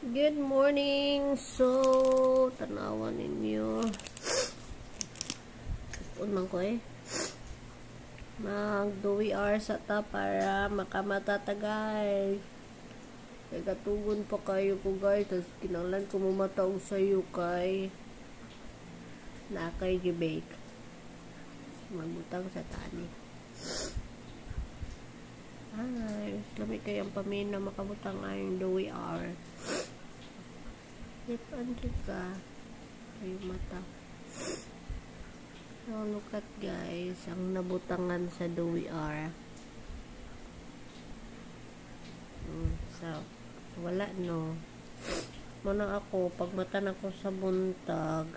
Good morning. So, tanawan ninyo. Unang ko mag-2 hours sa ta para makamatatagal. Kaya katugon pa kayo ko guys. Tapos kinanglan ko mamataog sa'yo kay nakay gibake. Magbutang sa tani. Ay, lamig kayang pamina makabutang ayong 2 hours. Lipan ka yung mata. So, look at guys, ang nabutangan sa DOER. So, wala no. Muna ako, pag matan ako sa buntag,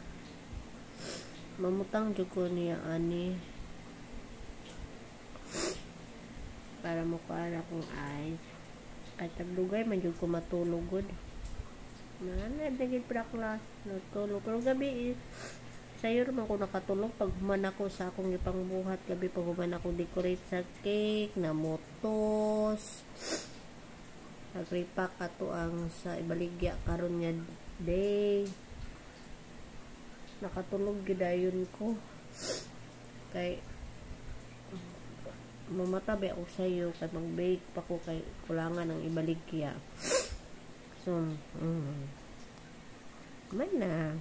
mamutang dyan ko niya ani. Para mukha kong eyes. Kahit tagdugay, man dyan ko matulog good. Nagiging praklas, natulog. Pero gabi sayo naman ko nakatulog pag human ako sa akong ipangbuhat. Gabi pag human ako decorate sa cake, na motos. Nag-repack ato ang sa ibaligya karon nga day. Nakatulog gidayon ko. Kay mamatabi ako sayo kay mag-bake pa ko kay kulangan ng ibaligya. So, man na.